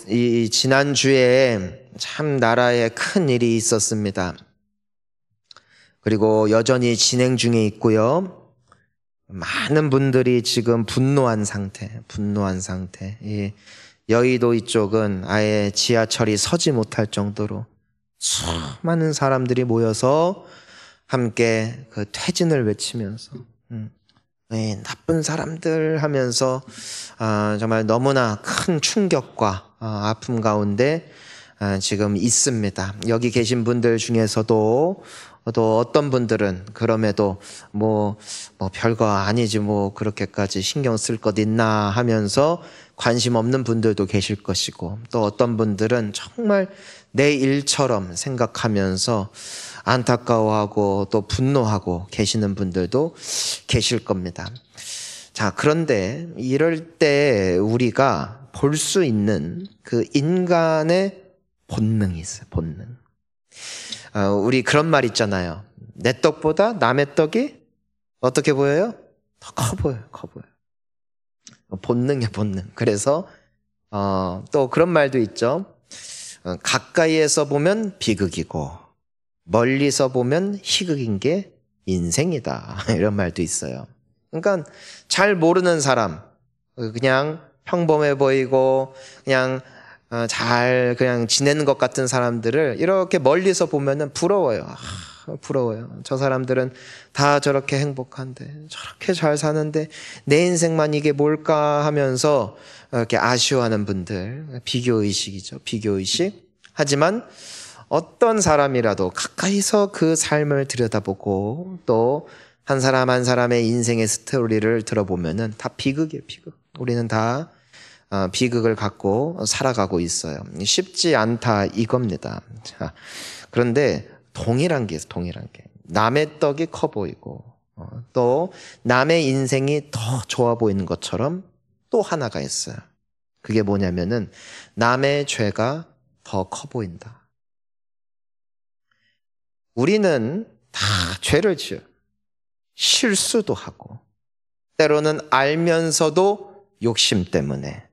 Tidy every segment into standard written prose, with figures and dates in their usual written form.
이 지난주에 참 나라에 큰 일이 있었습니다. 그리고 여전히 진행 중에 있고요. 많은 분들이 지금 분노한 상태. 이 여의도 이쪽은 아예 지하철이 서지 못할 정도로 수많은 사람들이 모여서 함께 그 퇴진을 외치면서 나쁜 사람들 하면서 정말 너무나 큰 충격과 아픔 가운데 지금 있습니다. 여기 계신 분들 중에서도 또 어떤 분들은 그럼에도 뭐 별거 아니지 뭐 그렇게까지 신경 쓸 것 있나 하면서 관심 없는 분들도 계실 것이고, 또 어떤 분들은 정말 내 일처럼 생각하면서 안타까워하고 또 분노하고 계시는 분들도 계실 겁니다. 자, 그런데 이럴 때 우리가 볼 수 있는 그 인간의 본능이 있어요. 본능. 우리 그런 말 있잖아요. 내 떡보다 남의 떡이 어떻게 보여요? 더 커 보여요. 본능이야, 본능. 그래서 또 그런 말도 있죠. 가까이에서 보면 비극이고 멀리서 보면 희극인 게 인생이다. 이런 말도 있어요. 그러니까 잘 모르는 사람, 그냥 평범해 보이고 그냥 그냥 지내는 것 같은 사람들을 이렇게 멀리서 보면은 부러워요. 부러워요. 저 사람들은 다 저렇게 행복한데, 저렇게 잘 사는데 내 인생만 이게 뭘까 하면서 이렇게 아쉬워하는 분들, 비교의식이죠. 비교의식. 하지만 어떤 사람이라도 가까이서 그 삶을 들여다보고 또 한 사람 한 사람의 인생의 스토리를 들어보면은 다 비극이에요. 비극. 우리는 다 비극을 갖고 살아가고 있어요. 쉽지 않다 이겁니다. 자, 그런데 동일한 게 있어요. 동일한 게. 남의 떡이 커 보이고 또 남의 인생이 더 좋아 보이는 것처럼 또 하나가 있어요. 그게 뭐냐면은 남의 죄가 더 커 보인다. 우리는 다 죄를 지어요. 실수도 하고 때로는 알면서도 욕심 때문에,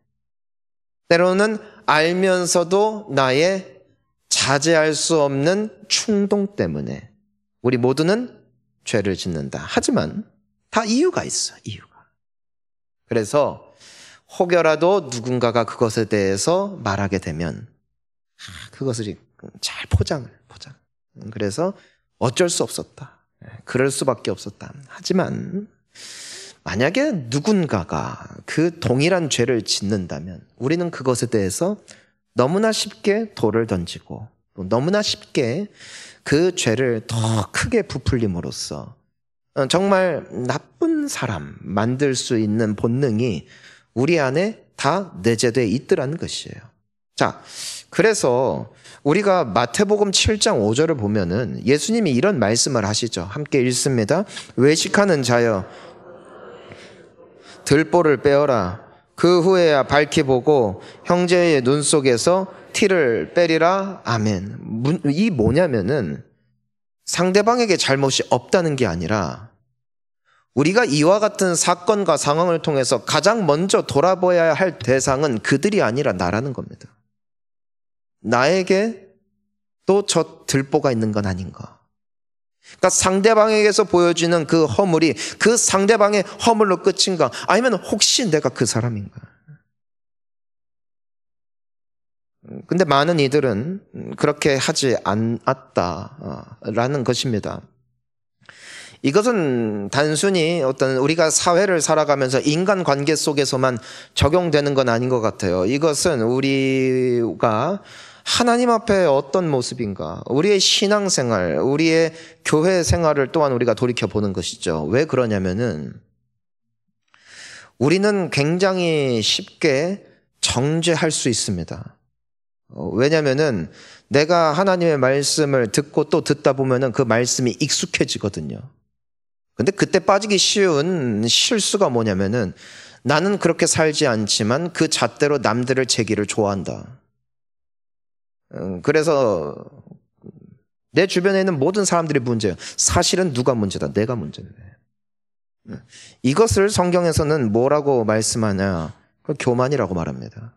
때로는 알면서도 나의 자제할 수 없는 충동 때문에 우리 모두는 죄를 짓는다. 하지만 다 이유가 있어. 이유가. 그래서 혹여라도 누군가가 그것에 대해서 말하게 되면 그것을 잘 포장. 그래서 어쩔 수 없었다. 그럴 수밖에 없었다. 하지만 만약에 누군가가 그 동일한 죄를 짓는다면 우리는 그것에 대해서 너무나 쉽게 돌을 던지고 너무나 쉽게 그 죄를 더 크게 부풀림으로써 정말 나쁜 사람 만들 수 있는 본능이 우리 안에 다 내재되어 있더라는 것이에요. 자, 그래서 우리가 마태복음 7장 5절을 보면은 예수님이 이런 말씀을 하시죠. 함께 읽습니다. 외식하는 자여 들보를 빼어라. 그 후에야 밝히 보고 형제의 눈 속에서 티를 빼리라. 아멘. 이 뭐냐면은 상대방에게 잘못이 없다는 게 아니라 우리가 이와 같은 사건과 상황을 통해서 가장 먼저 돌아봐야 할 대상은 그들이 아니라 나라는 겁니다. 나에게 또 저 들보가 있는 건 아닌가. 그러니까 상대방에게서 보여지는 그 허물이 그 상대방의 허물로 끝인가, 아니면 혹시 내가 그 사람인가. 근데 많은 이들은 그렇게 하지 않았다라는 것입니다. 이것은 단순히 어떤 우리가 사회를 살아가면서 인간관계 속에서만 적용되는 건 아닌 것 같아요. 이것은 우리가 하나님 앞에 어떤 모습인가, 우리의 신앙생활, 우리의 교회 생활을 또한 우리가 돌이켜보는 것이죠. 왜 그러냐면은 우리는 굉장히 쉽게 정죄할 수 있습니다. 왜냐면은 내가 하나님의 말씀을 듣고 또 듣다 보면은 그 말씀이 익숙해지거든요. 근데 그때 빠지기 쉬운 실수가 뭐냐면은 나는 그렇게 살지 않지만 그 잣대로 남들을 재기를 좋아한다. 그래서 내 주변에 있는 모든 사람들이 문제예요. 사실은 누가 문제다? 내가 문제네. 이것을 성경에서는 뭐라고 말씀하냐? 교만이라고 말합니다.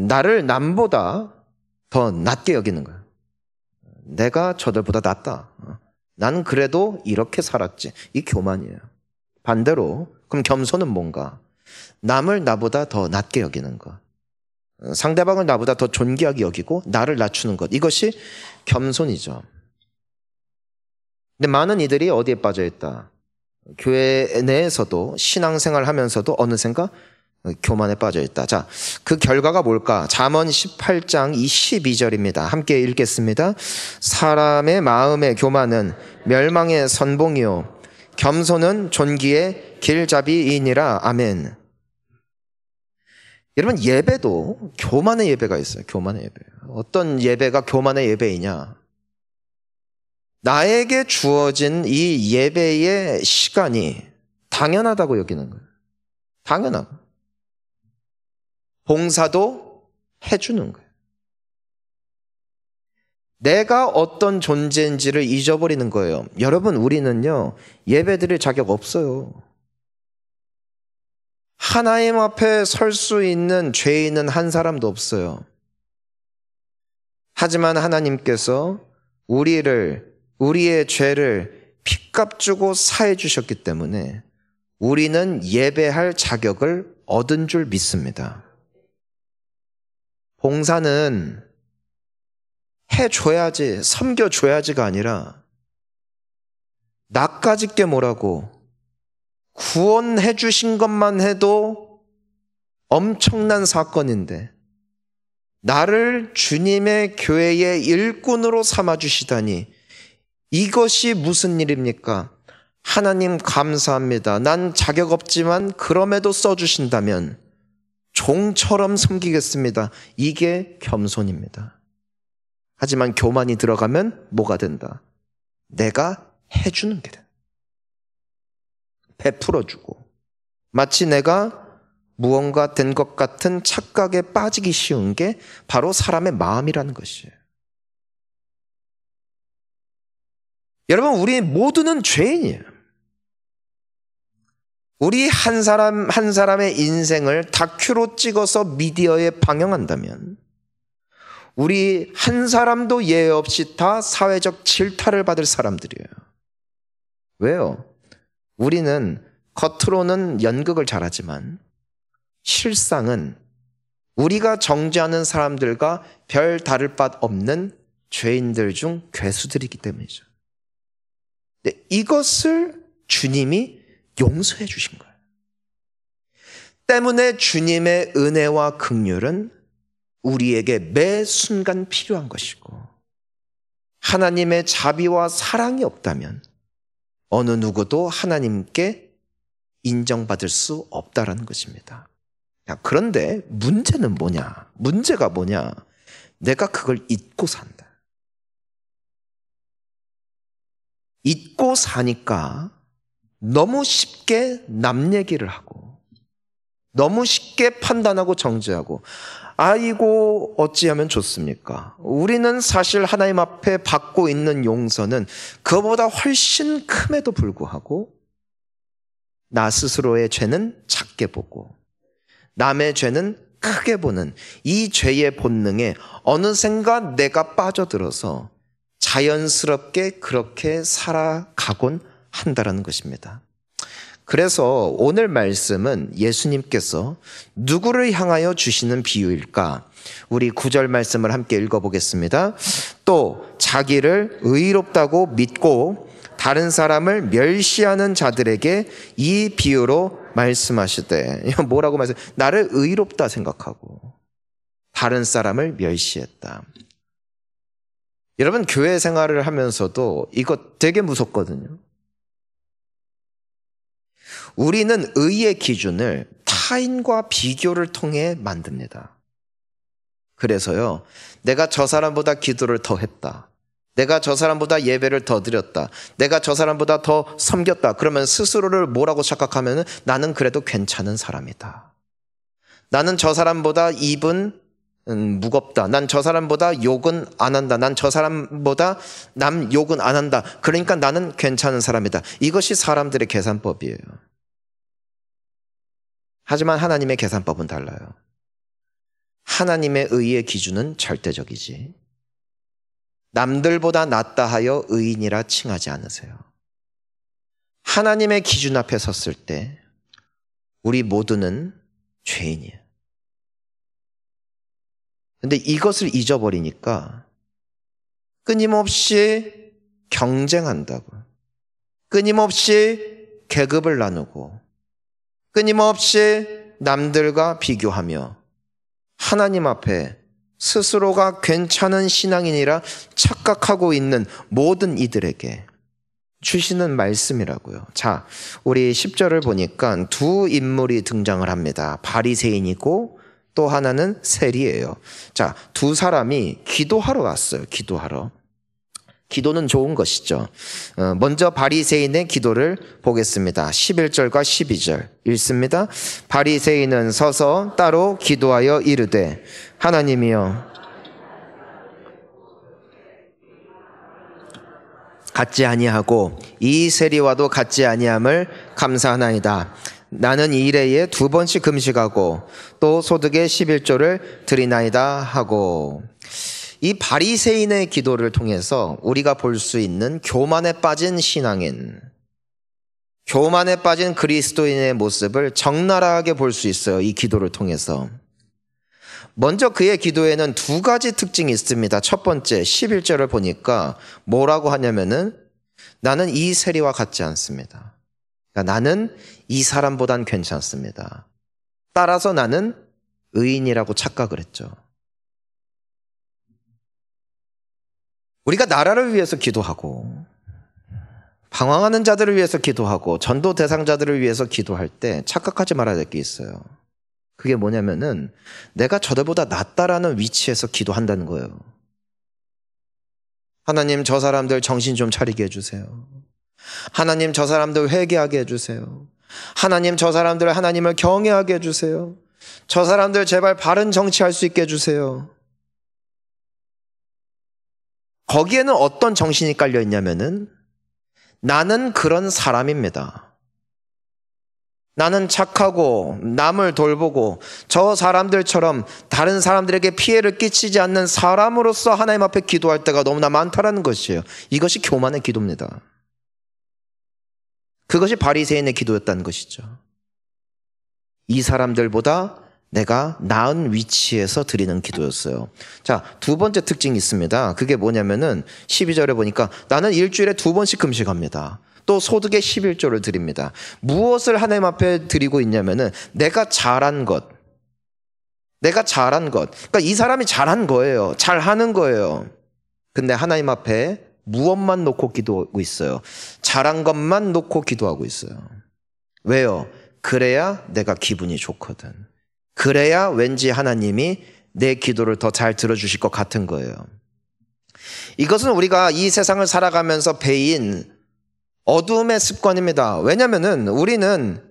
나를 남보다 더 낮게 여기는 거예요. 내가 저들보다 낫다. 나는 그래도 이렇게 살았지. 이 교만이에요. 반대로 그럼 겸손은 뭔가? 남을 나보다 더 낮게 여기는 것. 상대방을 나보다 더 존귀하게 여기고 나를 낮추는 것. 이것이 겸손이죠. 근데 많은 이들이 어디에 빠져 있다? 교회 내에서도 신앙생활 하면서도 어느샌가 교만에 빠져 있다. 자, 그 결과가 뭘까? 잠언 18장 22절입니다. 함께 읽겠습니다. 사람의 마음의 교만은 멸망의 선봉이요 겸손은 존귀의 길잡이이니라. 아멘. 여러분, 예배도 교만의 예배가 있어요. 교만의 예배. 어떤 예배가 교만의 예배이냐? 나에게 주어진 이 예배의 시간이 당연하다고 여기는 거예요. 당연하고. 봉사도 해주는 거예요. 내가 어떤 존재인지를 잊어버리는 거예요. 여러분, 우리는요, 예배 드릴 자격 없어요. 하나님 앞에 설 수 있는 죄인은 한 사람도 없어요. 하지만 하나님께서 우리의 죄를 핏값 주고 사해 주셨기 때문에 우리는 예배할 자격을 얻은 줄 믿습니다. 봉사는 해줘야지, 섬겨줘야지가 아니라 나까짓게 뭐라고 구원해 주신 것만 해도 엄청난 사건인데 나를 주님의 교회의 일꾼으로 삼아주시다니 이것이 무슨 일입니까? 하나님 감사합니다. 난 자격 없지만 그럼에도 써주신다면 종처럼 섬기겠습니다. 이게 겸손입니다. 하지만 교만이 들어가면 뭐가 된다? 내가 해주는 게 돼. 베풀어주고 마치 내가 무언가 된 것 같은 착각에 빠지기 쉬운 게 바로 사람의 마음이라는 것이에요. 여러분, 우리 모두는 죄인이에요. 우리 한 사람의 인생을 다큐로 찍어서 미디어에 방영한다면 우리 한 사람도 예외 없이 다 사회적 질타를 받을 사람들이에요. 왜요? 우리는 겉으로는 연극을 잘하지만 실상은 우리가 정죄하는 사람들과 별 다를 바 없는 죄인들 중 괴수들이기 때문이죠. 근데 이것을 주님이 용서해 주신 거예요. 때문에 주님의 은혜와 긍휼은 우리에게 매 순간 필요한 것이고 하나님의 자비와 사랑이 없다면 어느 누구도 하나님께 인정받을 수 없다라는 것입니다. 그런데 문제는 뭐냐? 문제가 뭐냐? 내가 그걸 잊고 산다. 잊고 사니까 너무 쉽게 남 얘기를 하고 너무 쉽게 판단하고 정죄하고 아이고 어찌하면 좋습니까? 우리는 사실 하나님 앞에 받고 있는 용서는 그보다 훨씬 큼에도 불구하고 나 스스로의 죄는 작게 보고 남의 죄는 크게 보는 이 죄의 본능에 어느샌가 내가 빠져들어서 자연스럽게 그렇게 살아가곤 한다라는 것입니다. 그래서 오늘 말씀은 예수님께서 누구를 향하여 주시는 비유일까? 우리 9절 말씀을 함께 읽어보겠습니다. 또 자기를 의롭다고 믿고 다른 사람을 멸시하는 자들에게 이 비유로 말씀하시되, 뭐라고 말씀? 나를 의롭다 생각하고 다른 사람을 멸시했다. 여러분, 교회 생활을 하면서도 이거 되게 무섭거든요. 우리는 의의 기준을 타인과 비교를 통해 만듭니다. 그래서요, 내가 저 사람보다 기도를 더 했다. 내가 저 사람보다 예배를 더 드렸다. 내가 저 사람보다 더 섬겼다. 그러면 스스로를 뭐라고 착각하면 나는 그래도 괜찮은 사람이다. 나는 저 사람보다 입은 무겁다. 난 저 사람보다 욕은 안 한다. 난 저 사람보다 남 욕은 안 한다. 그러니까 나는 괜찮은 사람이다. 이것이 사람들의 계산법이에요. 하지만 하나님의 계산법은 달라요. 하나님의 의의 기준은 절대적이지. 남들보다 낫다 하여 의인이라 칭하지 않으세요. 하나님의 기준 앞에 섰을 때 우리 모두는 죄인이에요. 근데 이것을 잊어버리니까 끊임없이 경쟁한다고, 끊임없이 계급을 나누고, 끊임없이 남들과 비교하며 하나님 앞에 스스로가 괜찮은 신앙인이라 착각하고 있는 모든 이들에게 주시는 말씀이라고요. 자, 우리 10절을 보니까 두 인물이 등장을 합니다. 바리새인이고 또 하나는 세리예요. 자, 두 사람이 기도하러 왔어요. 기도하러. 기도는 좋은 것이죠. 먼저 바리새인의 기도를 보겠습니다. 11절과 12절 읽습니다. 바리새인은 서서 따로 기도하여 이르되 하나님이여 같지 아니하고 이 세리와도 같지 아니함을 감사하나이다. 나는 일회에 2번씩 금식하고 또 소득의 11조를 드리나이다 하고, 이 바리새인의 기도를 통해서 우리가 볼 수 있는 교만에 빠진 신앙인, 교만에 빠진 그리스도인의 모습을 적나라하게 볼 수 있어요. 이 기도를 통해서. 먼저 그의 기도에는 두 가지 특징이 있습니다. 첫 번째 11절을 보니까 뭐라고 하냐면은 나는 이 세리와 같지 않습니다. 그러니까 나는 이 사람보단 괜찮습니다. 따라서 나는 의인이라고 착각을 했죠. 우리가 나라를 위해서 기도하고 방황하는 자들을 위해서 기도하고 전도 대상자들을 위해서 기도할 때 착각하지 말아야 될 게 있어요. 그게 뭐냐면은 내가 저들보다 낫다라는 위치에서 기도한다는 거예요. 하나님, 저 사람들 정신 좀 차리게 해주세요. 하나님, 저 사람들 회개하게 해주세요. 하나님, 저 사람들 하나님을 경외하게 해주세요. 저 사람들 제발 바른 정치할 수 있게 해주세요. 거기에는 어떤 정신이 깔려 있냐면은 나는 그런 사람입니다. 나는 착하고 남을 돌보고 저 사람들처럼 다른 사람들에게 피해를 끼치지 않는 사람으로서 하나님 앞에 기도할 때가 너무나 많다라는 것이에요. 이것이 교만의 기도입니다. 그것이 바리새인의 기도였다는 것이죠. 이 사람들보다 내가 나은 위치에서 드리는 기도였어요. 자, 두 번째 특징이 있습니다. 그게 뭐냐면은 12절에 보니까 나는 일주일에 2번씩 금식합니다. 또 소득의 11조를 드립니다. 무엇을 하나님 앞에 드리고 있냐면은 내가 잘한 것. 그러니까 이 사람이 잘한 거예요. 잘하는 거예요. 근데 하나님 앞에 무엇만 놓고 기도하고 있어요? 잘한 것만 놓고 기도하고 있어요. 왜요? 그래야 내가 기분이 좋거든. 그래야 왠지 하나님이 내 기도를 더 잘 들어주실 것 같은 거예요. 이것은 우리가 이 세상을 살아가면서 배인 어두움의 습관입니다. 왜냐면은 우리는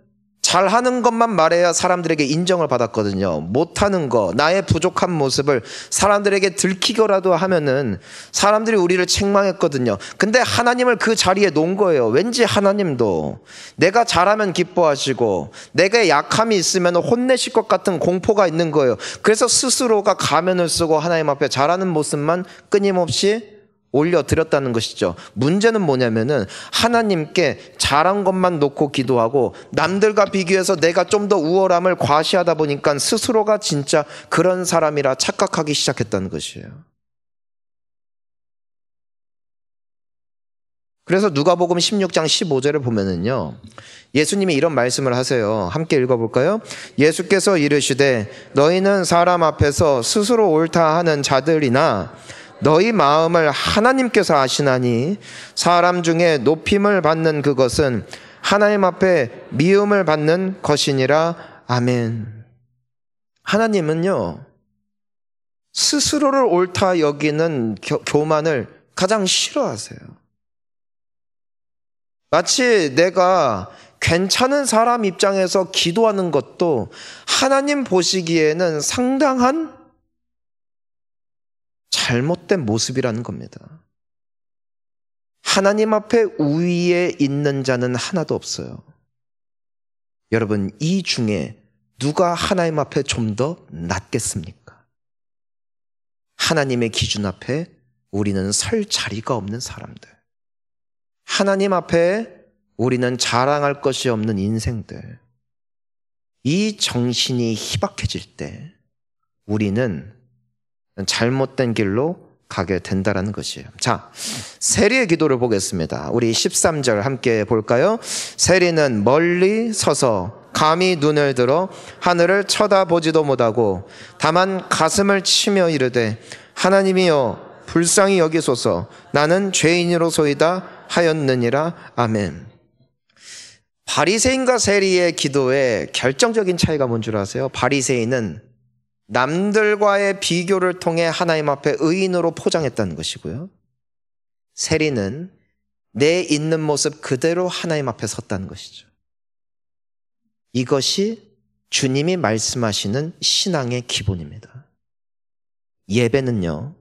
잘하는 것만 말해야 사람들에게 인정을 받았거든요. 못하는 거, 나의 부족한 모습을 사람들에게 들키고라도 하면은 사람들이 우리를 책망했거든요. 근데 하나님을 그 자리에 놓은 거예요. 왠지 하나님도 내가 잘하면 기뻐하시고 내가 약함이 있으면 혼내실 것 같은 공포가 있는 거예요. 그래서 스스로가 가면을 쓰고 하나님 앞에 잘하는 모습만 끊임없이 올려드렸다는 것이죠. 문제는 뭐냐면은 하나님께 잘한 것만 놓고 기도하고 남들과 비교해서 내가 좀 더 우월함을 과시하다 보니까 스스로가 진짜 그런 사람이라 착각하기 시작했다는 것이에요. 그래서 누가복음 16장 15절을 보면은요, 예수님이 이런 말씀을 하세요. 함께 읽어볼까요? 예수께서 이르시되 너희는 사람 앞에서 스스로 옳다 하는 자들이나 너희 마음을 하나님께서 아시나니 사람 중에 높임을 받는 그것은 하나님 앞에 미움을 받는 것이니라. 아멘. 하나님은요, 스스로를 옳다 여기는 교만을 가장 싫어하세요. 마치 내가 괜찮은 사람 입장에서 기도하는 것도 하나님 보시기에는 상당한 잘못된 모습이라는 겁니다. 하나님 앞에 우위에 있는 자는 하나도 없어요. 여러분, 이 중에 누가 하나님 앞에 좀 더 낫겠습니까? 하나님의 기준 앞에 우리는 설 자리가 없는 사람들. 하나님 앞에 우리는 자랑할 것이 없는 인생들. 이 정신이 희박해질 때 우리는 잘못된 길로 가게 된다는 것이에요. 자, 세리의 기도를 보겠습니다. 우리 13절 함께 볼까요? 세리는 멀리 서서 감히 눈을 들어 하늘을 쳐다보지도 못하고 다만 가슴을 치며 이르되 하나님이여 불쌍히 여기소서 나는 죄인으로소이다 하였느니라. 아멘. 바리새인과 세리의 기도에 결정적인 차이가 뭔 줄 아세요? 바리새인은 남들과의 비교를 통해 하나님 앞에 의인으로 포장했다는 것이고요. 세리는 내 있는 모습 그대로 하나님 앞에 섰다는 것이죠. 이것이 주님이 말씀하시는 신앙의 기본입니다. 예배는요,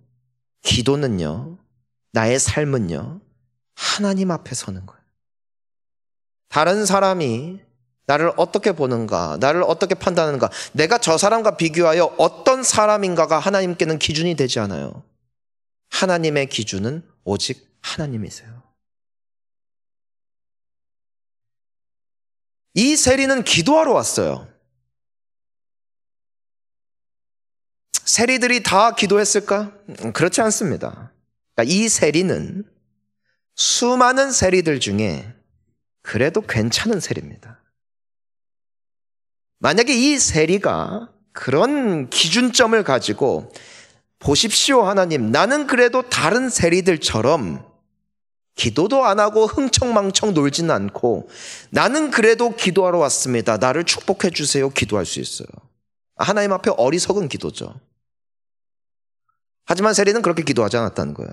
기도는요, 나의 삶은요, 하나님 앞에 서는 거예요. 다른 사람이 나를 어떻게 보는가, 나를 어떻게 판단하는가, 내가 저 사람과 비교하여 어떤 사람인가가 하나님께는 기준이 되지 않아요. 하나님의 기준은 오직 하나님이세요. 이 세리는 기도하러 왔어요. 세리들이 다 기도했을까? 그렇지 않습니다. 그러니까 이 세리는 수많은 세리들 중에 그래도 괜찮은 세리입니다. 만약에 이 세리가 그런 기준점을 가지고 보십시오 하나님, 나는 그래도 다른 세리들처럼 기도도 안 하고 흥청망청 놀지는 않고 나는 그래도 기도하러 왔습니다. 나를 축복해 주세요. 기도할 수 있어요. 하나님 앞에 어리석은 기도죠. 하지만 세리는 그렇게 기도하지 않았다는 거예요.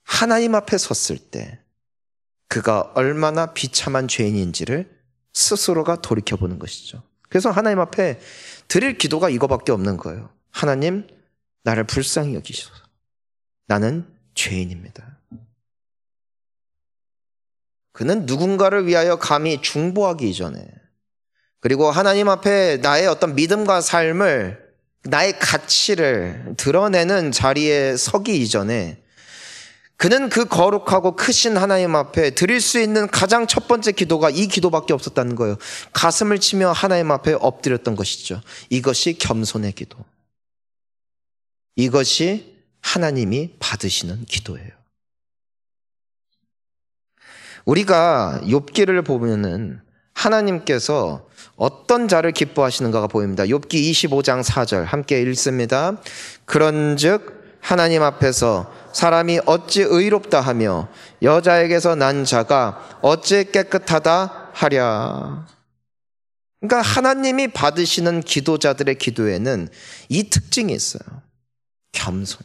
하나님 앞에 섰을 때 그가 얼마나 비참한 죄인인지를 스스로가 돌이켜보는 것이죠. 그래서 하나님 앞에 드릴 기도가 이거밖에 없는 거예요. 하나님, 나를 불쌍히 여기소서. 나는 죄인입니다. 그는 누군가를 위하여 감히 중보하기 이전에, 그리고 하나님 앞에 나의 어떤 믿음과 삶을, 나의 가치를 드러내는 자리에 서기 이전에 그는 그 거룩하고 크신 하나님 앞에 드릴 수 있는 가장 첫 번째 기도가 이 기도밖에 없었다는 거예요. 가슴을 치며 하나님 앞에 엎드렸던 것이죠. 이것이 겸손의 기도. 이것이 하나님이 받으시는 기도예요. 우리가 욥기를 보면은 하나님께서 어떤 자를 기뻐하시는가가 보입니다. 욥기 25장 4절 함께 읽습니다. 그런즉 하나님 앞에서 사람이 어찌 의롭다 하며 여자에게서 난 자가 어찌 깨끗하다 하랴. 그러니까 하나님이 받으시는 기도자들의 기도에는 이 특징이 있어요. 겸손.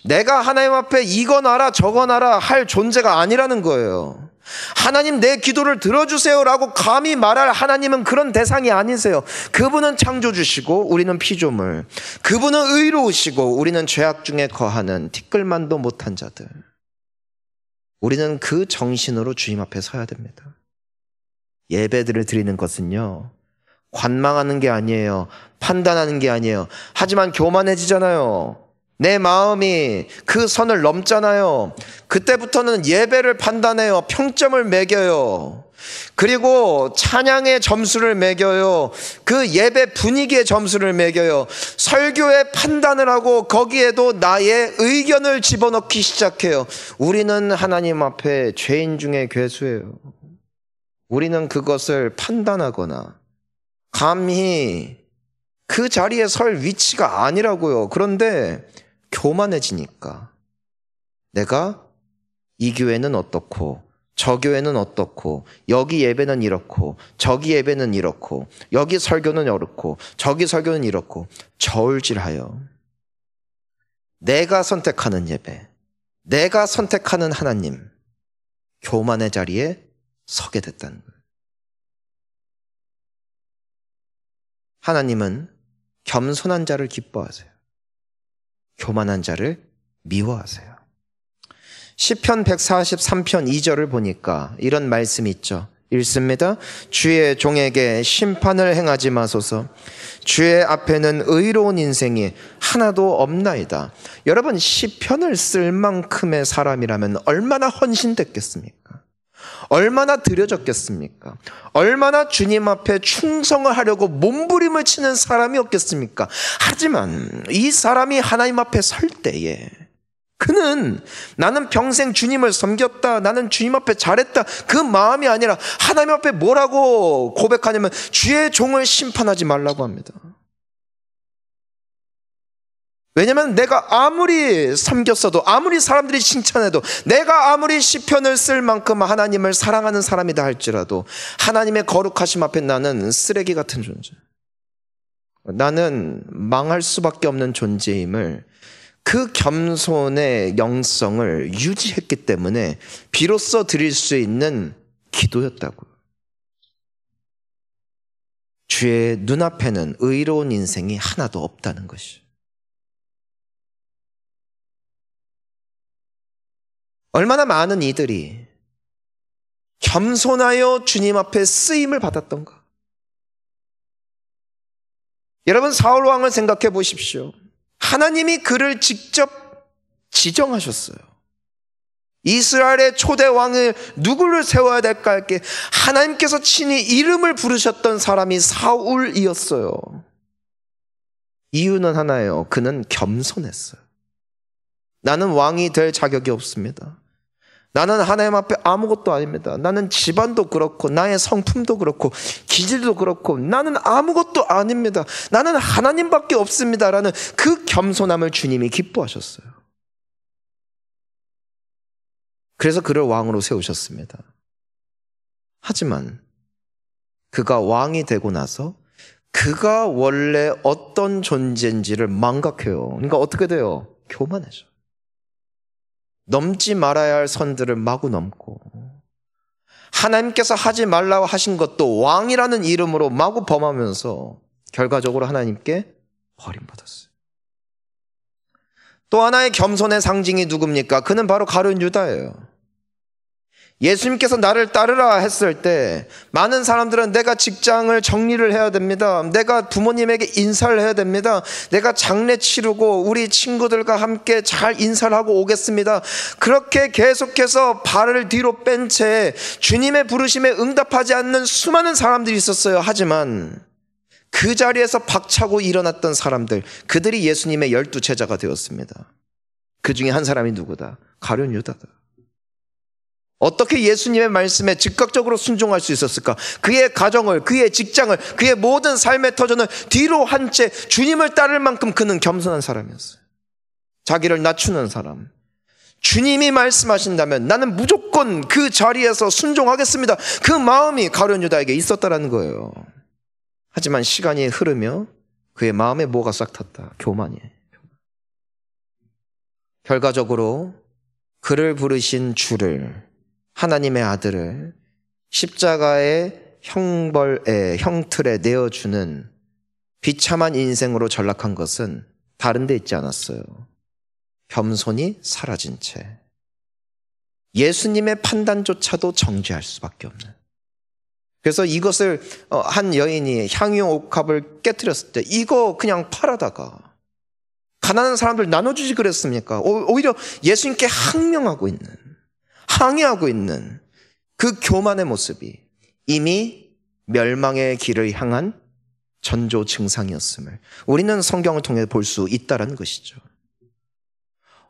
내가 하나님 앞에 이거 나라 저거 나라 할 존재가 아니라는 거예요. 하나님 내 기도를 들어주세요라고 감히 말할 하나님은 그런 대상이 아니세요. 그분은 창조주시고 우리는 피조물. 그분은 의로우시고 우리는 죄악 중에 거하는 티끌만도 못한 자들. 우리는 그 정신으로 주님 앞에 서야 됩니다. 예배들을 드리는 것은요, 관망하는 게 아니에요. 판단하는 게 아니에요. 하지만 교만해지잖아요. 내 마음이 그 선을 넘잖아요. 그때부터는 예배를 판단해요. 평점을 매겨요. 그리고 찬양의 점수를 매겨요. 그 예배 분위기의 점수를 매겨요. 설교의 판단을 하고 거기에도 나의 의견을 집어넣기 시작해요. 우리는 하나님 앞에 죄인 중에 괴수예요. 우리는 그것을 판단하거나 감히 그 자리에 설 위치가 아니라고요. 그런데 교만해지니까 내가 이 교회는 어떻고 저 교회는 어떻고 여기 예배는 이렇고 저기 예배는 이렇고 여기 설교는 이렇고 저기 설교는 이렇고 저울질하여 내가 선택하는 예배, 내가 선택하는 하나님, 교만의 자리에 서게 됐다는 거예요. 하나님은 겸손한 자를 기뻐하세요. 교만한 자를 미워하세요. 시편 143편 2절을 보니까 이런 말씀이 있죠. 읽습니다. 주의 종에게 심판을 행하지 마소서. 주의 앞에는 의로운 인생이 하나도 없나이다. 여러분, 시편을 쓸 만큼의 사람이라면 얼마나 헌신됐겠습니까? 얼마나 드려졌겠습니까? 얼마나 주님 앞에 충성을 하려고 몸부림을 치는 사람이었겠습니까? 하지만 이 사람이 하나님 앞에 설 때에 그는 나는 평생 주님을 섬겼다, 나는 주님 앞에 잘했다, 그 마음이 아니라 하나님 앞에 뭐라고 고백하냐면 주의 종을 심판하지 말라고 합니다. 왜냐하면 내가 아무리 섬겼어도, 아무리 사람들이 칭찬해도, 내가 아무리 시편을 쓸 만큼 하나님을 사랑하는 사람이다 할지라도 하나님의 거룩하심 앞에 나는 쓰레기 같은 존재, 나는 망할 수밖에 없는 존재임을, 그 겸손의 영성을 유지했기 때문에 비로소 드릴 수 있는 기도였다고요. 주의 눈앞에는 의로운 인생이 하나도 없다는 것이. 얼마나 많은 이들이 겸손하여 주님 앞에 쓰임을 받았던가. 여러분, 사울 왕을 생각해 보십시오. 하나님이 그를 직접 지정하셨어요. 이스라엘의 초대 왕을 누구를 세워야 될까 할 게 하나님께서 친히 이름을 부르셨던 사람이 사울이었어요. 이유는 하나예요. 그는 겸손했어요. 나는 왕이 될 자격이 없습니다. 나는 하나님 앞에 아무것도 아닙니다. 나는 집안도 그렇고 나의 성품도 그렇고 기질도 그렇고 나는 아무것도 아닙니다. 나는 하나님밖에 없습니다라는 그 겸손함을 주님이 기뻐하셨어요. 그래서 그를 왕으로 세우셨습니다. 하지만 그가 왕이 되고 나서 그가 원래 어떤 존재인지를 망각해요. 그러니까 어떻게 돼요? 교만해져. 넘지 말아야 할 선들을 마구 넘고, 하나님께서 하지 말라고 하신 것도 왕이라는 이름으로 마구 범하면서 결과적으로 하나님께 버림받았어요. 또 하나의 겸손의 상징이 누굽니까? 그는 바로 가룟 유다예요. 예수님께서 나를 따르라 했을 때 많은 사람들은 내가 직장을 정리를 해야 됩니다. 내가 부모님에게 인사를 해야 됩니다. 내가 장례 치르고 우리 친구들과 함께 잘 인사를 하고 오겠습니다. 그렇게 계속해서 발을 뒤로 뺀 채 주님의 부르심에 응답하지 않는 수많은 사람들이 있었어요. 하지만 그 자리에서 박차고 일어났던 사람들, 그들이 예수님의 12 제자가 되었습니다. 그 중에 한 사람이 누구다? 가룟 유다다. 어떻게 예수님의 말씀에 즉각적으로 순종할 수 있었을까? 그의 가정을, 그의 직장을, 그의 모든 삶의 터전을 뒤로 한 채 주님을 따를 만큼 그는 겸손한 사람이었어요. 자기를 낮추는 사람. 주님이 말씀하신다면 나는 무조건 그 자리에서 순종하겠습니다. 그 마음이 가룟 유다에게 있었다라는 거예요. 하지만 시간이 흐르며 그의 마음에 뭐가 싹 텄다? 교만이에요. 결과적으로 그를 부르신 주를, 하나님의 아들을 십자가의 형틀에 내어주는 비참한 인생으로 전락한 것은 다른 데 있지 않았어요. 겸손이 사라진 채 예수님의 판단조차도 정죄할 수밖에 없는. 그래서 이것을 한 여인이 향유 옥합을 깨뜨렸을 때 이거 그냥 팔아다가 가난한 사람들 나눠주지 그랬습니까? 오히려 예수님께 항명하고 있는, 항의하고 있는 그 교만의 모습이 이미 멸망의 길을 향한 전조 증상이었음을 우리는 성경을 통해 볼 수 있다는 것이죠.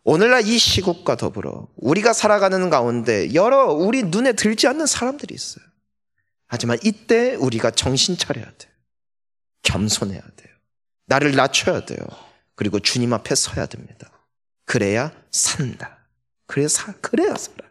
오늘날 이 시국과 더불어 우리가 살아가는 가운데 여러 우리 눈에 들지 않는 사람들이 있어요. 하지만 이때 우리가 정신 차려야 돼요. 겸손해야 돼요. 나를 낮춰야 돼요. 그리고 주님 앞에 서야 됩니다. 그래야 산다. 그래야 살아.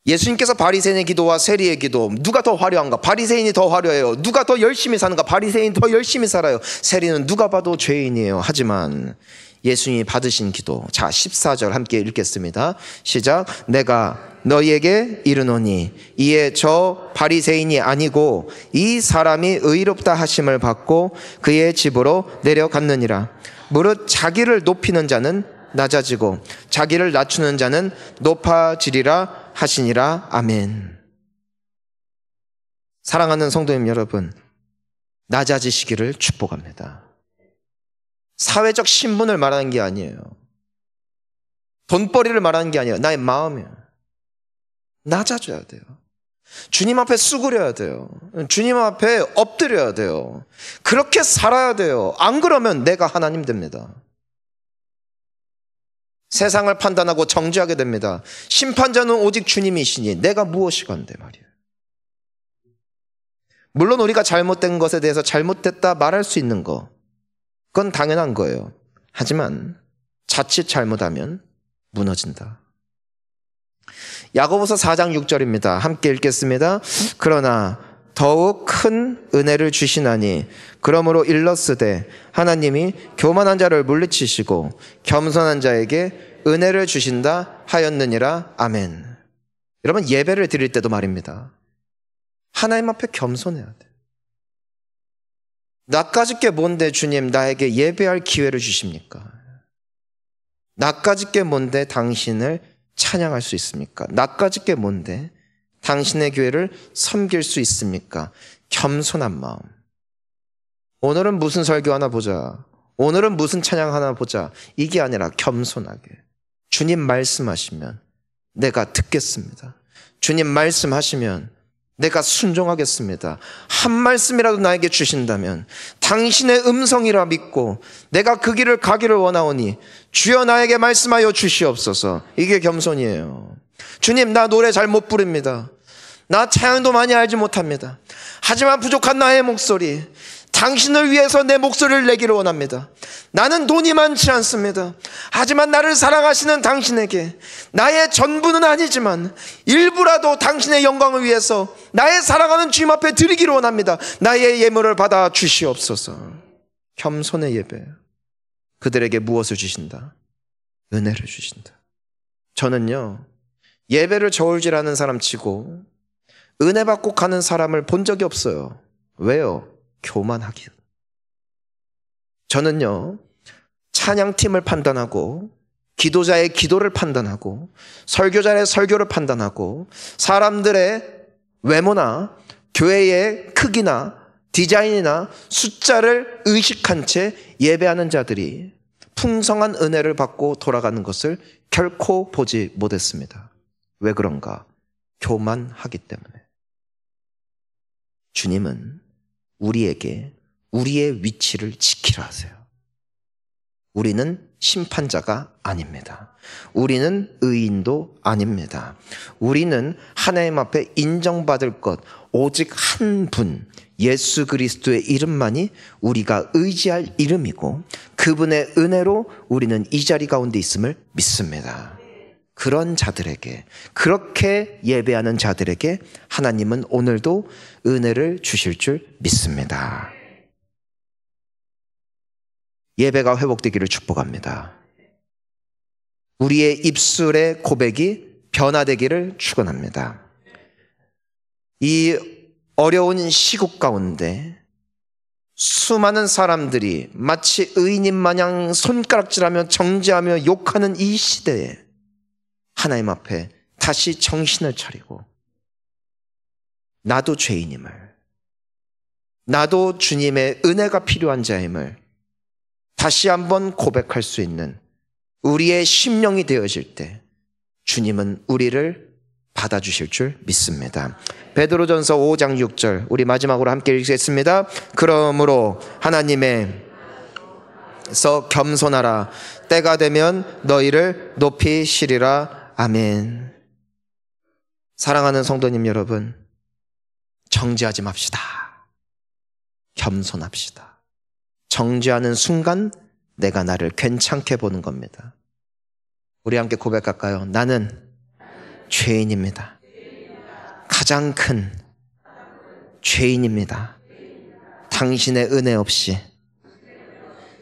예수님께서 바리새인의 기도와 세리의 기도, 누가 더 화려한가? 바리새인이 더 화려해요. 누가 더 열심히 사는가? 바리새인이 더 열심히 살아요. 세리는 누가 봐도 죄인이에요. 하지만 예수님이 받으신 기도, 자 14절 함께 읽겠습니다. 시작. 내가 너희에게 이르노니 이에 저 바리새인이 아니고 이 사람이 의롭다 하심을 받고 그의 집으로 내려갔느니라. 무릇 자기를 높이는 자는 낮아지고 자기를 낮추는 자는 높아지리라 하시니라. 아멘. 사랑하는 성도님 여러분, 낮아지시기를 축복합니다. 사회적 신분을 말하는 게 아니에요. 돈벌이를 말하는 게 아니에요. 나의 마음이에요. 낮아져야 돼요. 주님 앞에 수그려야 돼요. 주님 앞에 엎드려야 돼요. 그렇게 살아야 돼요. 안 그러면 내가 하나님 됩니다. 세상을 판단하고 정죄하게 됩니다. 심판자는 오직 주님이시니 내가 무엇이건데 말이에요. 물론 우리가 잘못된 것에 대해서 잘못됐다 말할 수 있는 거, 그건 당연한 거예요. 하지만 자칫 잘못하면 무너진다. 야고보서 4장 6절입니다. 함께 읽겠습니다. 그러나 더욱 큰 은혜를 주시나니 그러므로 일렀으되 하나님이 교만한 자를 물리치시고 겸손한 자에게 은혜를 주신다 하였느니라. 아멘. 여러분, 예배를 드릴 때도 말입니다. 하나님 앞에 겸손해야 돼요. 나까짓 게 뭔데 주님 나에게 예배할 기회를 주십니까? 나까짓 게 뭔데 당신을 찬양할 수 있습니까? 나까짓 게 뭔데 당신의 교회를 섬길 수 있습니까? 겸손한 마음. 오늘은 무슨 설교 하나 보자. 오늘은 무슨 찬양 하나 보자. 이게 아니라 겸손하게. 주님 말씀하시면 내가 듣겠습니다. 주님 말씀하시면 내가 순종하겠습니다. 한 말씀이라도 나에게 주신다면 당신의 음성이라 믿고 내가 그 길을 가기를 원하오니 주여 나에게 말씀하여 주시옵소서. 이게 겸손이에요. 주님, 나 노래 잘 못 부릅니다. 나 찬양도 많이 알지 못합니다. 하지만 부족한 나의 목소리, 당신을 위해서 내 목소리를 내기를 원합니다. 나는 돈이 많지 않습니다. 하지만 나를 사랑하시는 당신에게 나의 전부는 아니지만 일부라도 당신의 영광을 위해서 나의 사랑하는 주님 앞에 드리기를 원합니다. 나의 예물을 받아 주시옵소서. 겸손의 예배. 그들에게 무엇을 주신다? 은혜를 주신다. 저는요, 예배를 저울질하는 사람 치고 은혜 받고 가는 사람을 본 적이 없어요. 왜요? 교만하기. 저는요, 찬양팀을 판단하고 기도자의 기도를 판단하고 설교자의 설교를 판단하고 사람들의 외모나 교회의 크기나 디자인이나 숫자를 의식한 채 예배하는 자들이 풍성한 은혜를 받고 돌아가는 것을 결코 보지 못했습니다. 왜 그런가? 교만하기 때문에. 주님은 우리에게 우리의 위치를 지키라 하세요. 우리는 심판자가 아닙니다. 우리는 의인도 아닙니다. 우리는 하나님 앞에 인정받을 것 오직 한 분, 예수 그리스도의 이름만이 우리가 의지할 이름이고 그분의 은혜로 우리는 이 자리 가운데 있음을 믿습니다. 그런 자들에게, 그렇게 예배하는 자들에게 하나님은 오늘도 은혜를 주실 줄 믿습니다. 예배가 회복되기를 축복합니다. 우리의 입술의 고백이 변화되기를 축원합니다. 이 어려운 시국 가운데 수많은 사람들이 마치 의인인 마냥 손가락질하며 정죄하며 욕하는 이 시대에 하나님 앞에 다시 정신을 차리고 나도 죄인임을, 나도 주님의 은혜가 필요한 자임을 다시 한번 고백할 수 있는 우리의 심령이 되어질 때 주님은 우리를 받아주실 줄 믿습니다. 베드로전서 5장 6절 우리 마지막으로 함께 읽겠습니다. 그러므로 하나님에서 겸손하라. 때가 되면 너희를 높이시리라. 아멘. 사랑하는 성도님 여러분, 정죄하지 맙시다. 겸손합시다. 정죄하는 순간 내가 나를 괜찮게 보는 겁니다. 우리 함께 고백할까요? 나는 죄인입니다. 가장 큰 죄인입니다. 당신의 은혜 없이,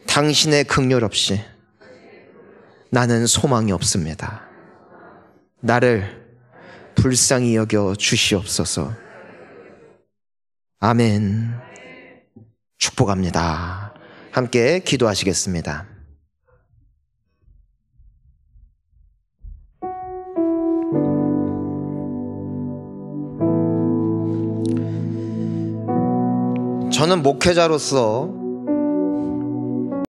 당신의 긍휼 없이 나는 소망이 없습니다. 나를 불쌍히 여겨 주시옵소서. 아멘. 축복합니다. 함께 기도하시겠습니다. 저는 목회자로서